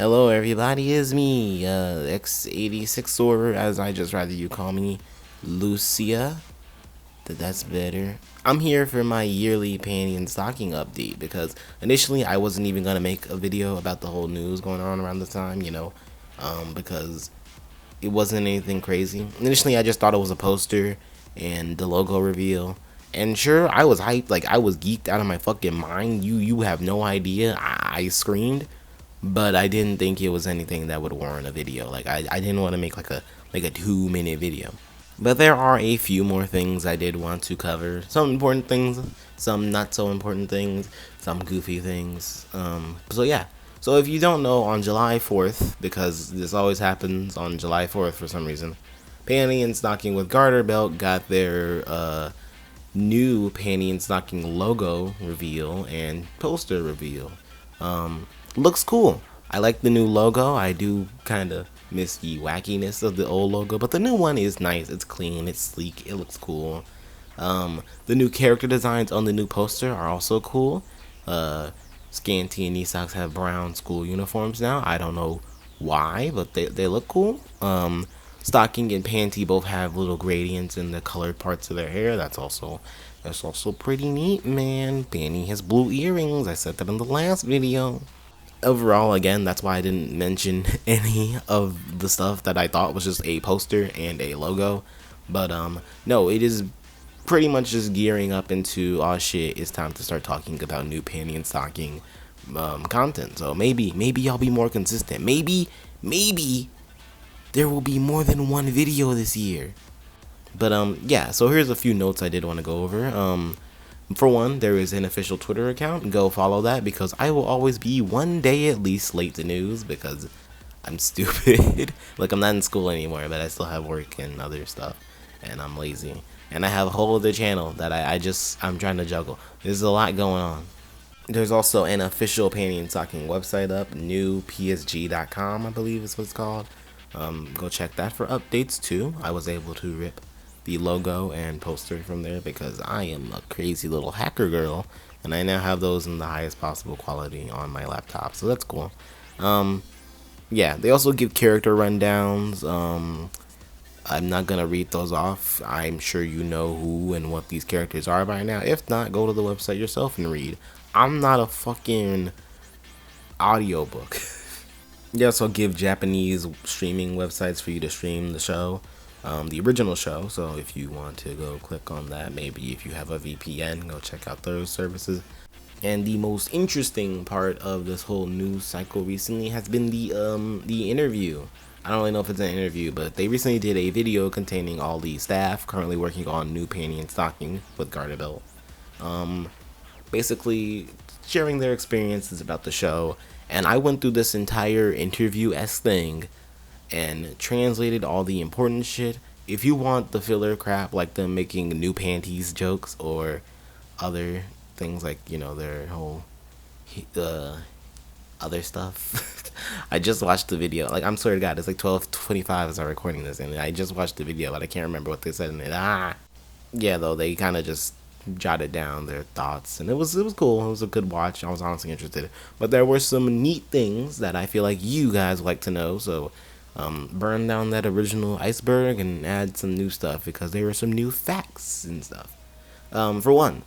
Hello everybody, it's me, X86 or as I just rather you call me, Lucia. That's better. I'm here for my yearly panty and stocking update because initially I wasn't even gonna make a video about the whole news going on around the time, because it wasn't anything crazy. Initially I just thought it was a poster and the logo reveal. And sure, I was hyped, like I was geeked out of my fucking mind. You have no idea. I screamed, but I didn't think it was anything that would warrant a video. Like I didn't want to make like a 2-minute video. But there are a few more things I did want to cover. Some important things, some not so important things, some goofy things. So yeah. So if you don't know, on July 4th, because this always happens on July 4th for some reason, Panty and Stocking with GARTERBELT got their new Panty and Stocking logo reveal and poster reveal. Looks cool. I like the new logo. I do kind of miss the wackiness of the old logo, but the new one is nice. It's clean, it's sleek, it looks cool. The new character designs on the new poster are also cool. Scanty and Socks have brown school uniforms now. I don't know why, but they look cool. Stocking and Panty both have little gradients in the colored parts of their hair. That's also pretty neat, man. Panty has blue earrings. I said that in the last video. Overall, again, that's why I didn't mention any of the stuff that I thought was just a poster and a logo. But no, it is pretty much just gearing up into, oh shit, it's time to start talking about new Panty and Stocking content. So maybe I'll be more consistent. Maybe there will be more than one video this year. But yeah, so here's a few notes I did want to go over. For one, there is an official Twitter account. Go follow that because I will always be one day at least late to news because I'm stupid. Like, I'm not in school anymore, but I still have work and other stuff, and I'm lazy. And I have a whole other channel that I'm trying to juggle. There's a lot going on. There's also an official Panty and Stocking website up, newpsg.com, I believe is what it's called. Go check that for updates too. I was able to rip the logo and poster from there because I am a crazy little hacker girl, and I now have those in the highest possible quality on my laptop, so that's cool. Yeah, they also give character rundowns. I'm not gonna read those off. I'm sure you know who and what these characters are by now. If not, go to the website yourself and read. I'm not a fucking audiobook. They also give Japanese streaming websites for you to stream the show, the original show. So if you want to go click on that, maybe if you have a VPN, go check out those services. And the most interesting part of this whole news cycle recently has been the interview. I don't really know if it's an interview, but they recently did a video containing all the staff currently working on new Panty and Stocking with GARTERBELT. Basically sharing their experiences about the show. And I went through this entire interview-esque thing and translated all the important shit. If you want the filler crap, like them making new panties jokes or other things like, their whole other stuff. I just watched the video. Like, I'm swear to God, it's like 12:25 as I'm recording this, and I just watched the video, but I can't remember what they said in it. Yeah, though, they kind of just jotted down their thoughts, and it was cool. It was a good watch. I was honestly interested, but there were some neat things that I feel like you guys like to know. So burn down that original iceberg and add some new stuff because there were some new facts and stuff. For one,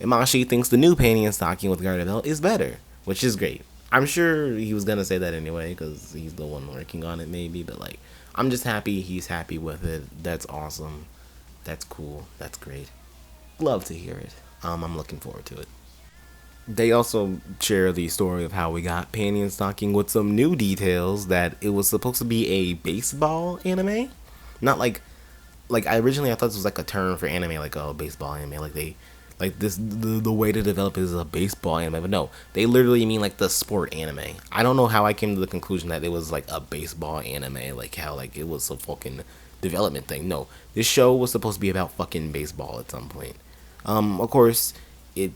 Imashi thinks the new Panty and Stocking with GARTERBELT is better, which is great. I'm sure he was gonna say that anyway because he's the one working on it, maybe. But like, I'm just happy he's happy with it. That's awesome. That's cool. That's great. Love to hear it. I'm looking forward to it. They also share the story of how we got Panty and Stocking with some new details that it was supposed to be a baseball anime, not like I originally I thought this was like a term for anime, like a baseball anime, like this the way to develop is a baseball anime, but no, they literally mean like the sport anime. I don't know how I came to the conclusion that it was like a baseball anime, like how like it was a fucking development thing. No, this show was supposed to be about fucking baseball at some point. Of course, it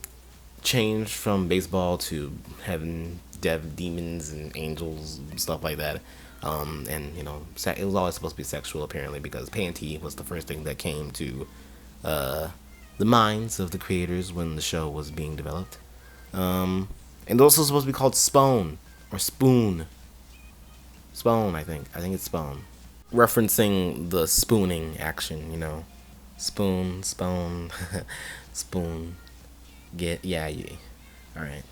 changed from baseball to heaven, demons, and angels, and stuff like that. And it was always supposed to be sexual apparently because panty was the first thing that came to the minds of the creators when the show was being developed. And also supposed to be called Spawn or Spoon. Spawn, I think. I think it's Spawn. Referencing the spooning action, you know. Spoon, spoon, spoon. Yeah. Alright.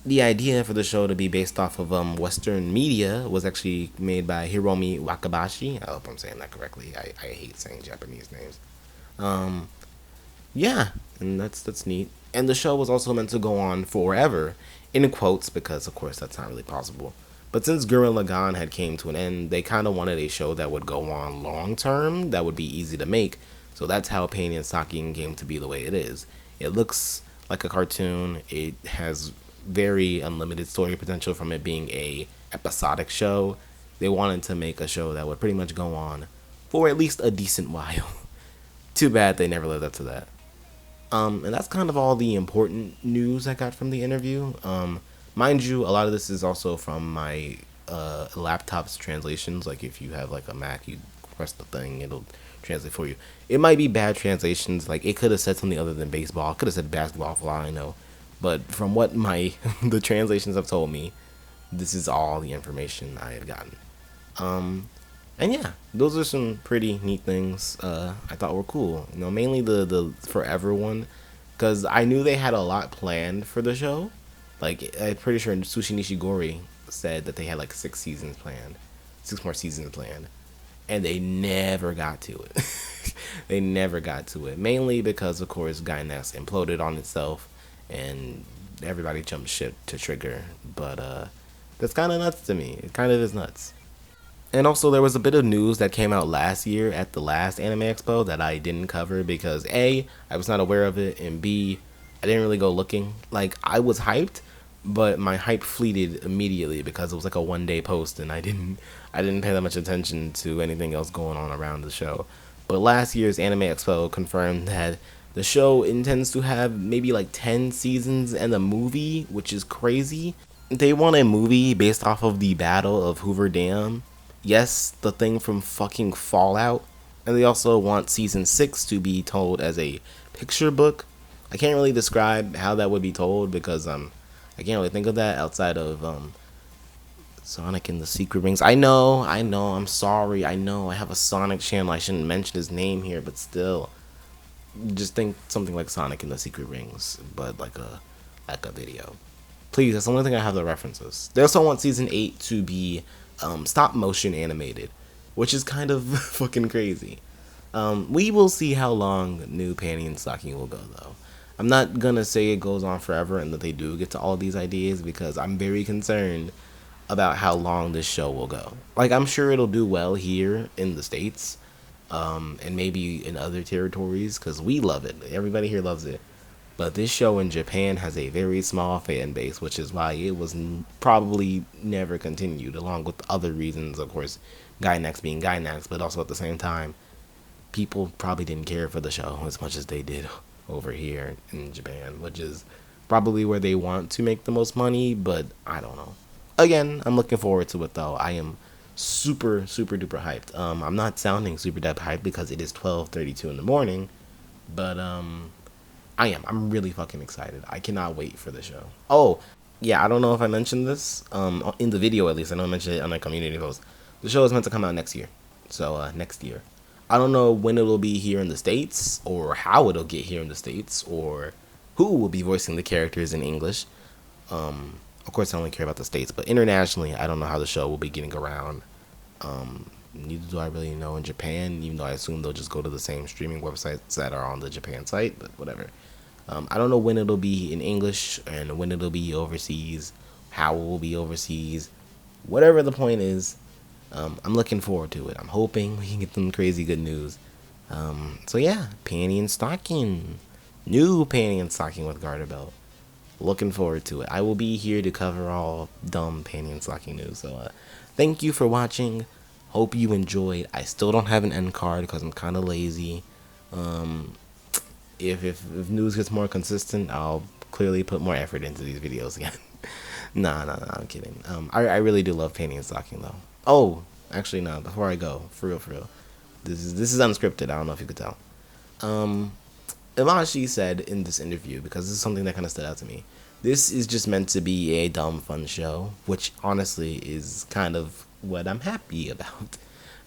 The idea for the show to be based off of Western media was actually made by Hiromi Wakabashi. I hope I'm saying that correctly. I hate saying Japanese names. Um, yeah, and that's neat. And the show was also meant to go on forever, in quotes, because of course that's not really possible. But since Gurren Lagann had came to an end, they kind of wanted a show that would go on long term, that would be easy to make. So that's how Pain and Stocking came to be the way it is. It looks like a cartoon. It has very unlimited story potential from it being a episodic show. They wanted to make a show that would pretty much go on for at least a decent while. Too bad they never lived up to that. And that's kind of all the important news I got from the interview. Mind you, a lot of this is also from my laptop's translations. Like if you have like a Mac, you press the thing, it'll translate for you. It might be bad translations. Like it could have said something other than baseball. It could have said basketball for all I know. But from what my the translations have told me, this is all the information I had gotten. And yeah, those are some pretty neat things I thought were cool. You know, mainly the Forever one, because I knew they had a lot planned for the show. Like I'm pretty sure Sushi Nishigori said that they had like 6 seasons planned, 6 more seasons planned, and they never got to it. They never got to it, mainly because of course Gainax imploded on itself, and everybody jumped ship to Trigger. But that's kind of nuts to me. It kind of is nuts. And also, there was a bit of news that came out last year at the last Anime Expo that I didn't cover because A, I was not aware of it, and B, I didn't really go looking. Like, I was hyped, but my hype fleeted immediately because it was like a 1 day post, and I didn't pay that much attention to anything else going on around the show. But last year's Anime Expo confirmed that the show intends to have maybe like 10 seasons and a movie, which is crazy. They want a movie based off of the Battle of Hoover Dam. Yes, the thing from fucking Fallout. And they also want season 6 to be told as a picture book. I can't really describe how that would be told because I can't really think of that outside of Sonic and the Secret Rings. I know, I'm sorry, I know I have a Sonic channel, I shouldn't mention his name here, but still. Just think something like Sonic and the Secret Rings, but like a video. Please, that's the only thing I have the references. They also want season 8 to be stop motion animated, which is kind of fucking crazy. We will see how long new Panty and Stocking will go though. I'm not gonna say it goes on forever and that they do get to all these ideas because I'm very concerned about how long this show will go. Like I'm sure it'll do well here in the States, and maybe in other territories because we love it. Everybody here loves it. But this show in Japan has a very small fan base, which is why it was probably never continued, along with other reasons, of course, Gainax being Gainax, but also at the same time, people probably didn't care for the show as much as they did over here in Japan, which is probably where they want to make the most money, but I don't know. Again, I'm looking forward to it, though. I am super duper hyped. I'm not sounding super duper hyped because it is 12:32 in the morning, but I am. I'm really fucking excited. I cannot wait for the show. Oh, yeah, I don't know if I mentioned this in the video at least. I know I mentioned it on my community post. The show is meant to come out next year. So, next year. I don't know when it'll be here in the States or how it'll get here in the States or who will be voicing the characters in English. Of course, I only care about the States, but internationally, I don't know how the show will be getting around. Neither do I really know in Japan, even though I assume they'll just go to the same streaming websites that are on the Japan site, but whatever. I don't know when it'll be in English and when it'll be overseas, how it will be overseas. Whatever the point is, I'm looking forward to it. I'm hoping we can get some crazy good news. So yeah, Panty and Stocking. New Panty and Stocking with GARTERBELT. Looking forward to it. I will be here to cover all dumb Panty and Stocking news. So thank you for watching. Hope you enjoyed. I still don't have an end card because I'm kind of lazy. If news gets more consistent, I'll clearly put more effort into these videos again. Nah, I'm kidding. I really do love Panty and Stocking though. Oh, actually no, before I go, for real. This is unscripted, I don't know if you could tell. Imashi said in this interview, because this is something that kind of stood out to me, this is just meant to be a dumb fun show, which honestly is kind of what I'm happy about.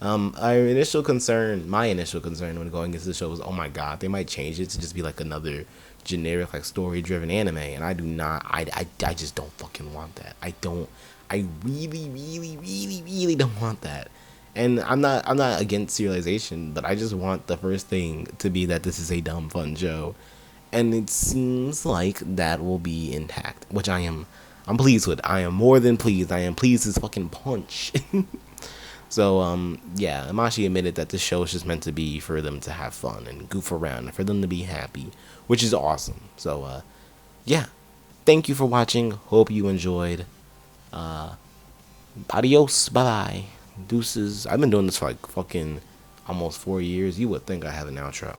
My initial concern when going into the show was, oh my god, they might change it to just be like another generic like story driven anime, and I do not, I just don't fucking want that. I really, really, really, really don't want that. And I'm not against serialization, but I just want the first thing to be that this is a dumb fun show, and it seems like that will be intact, which I'm pleased with. I am more than pleased. I am pleased as fucking punch. So yeah, Amashi admitted that this show is just meant to be for them to have fun and goof around and for them to be happy, which is awesome. So yeah, thank you for watching. Hope you enjoyed. Adios, bye bye, deuces. I've been doing this for like fucking almost 4 years. You would think I have an outro.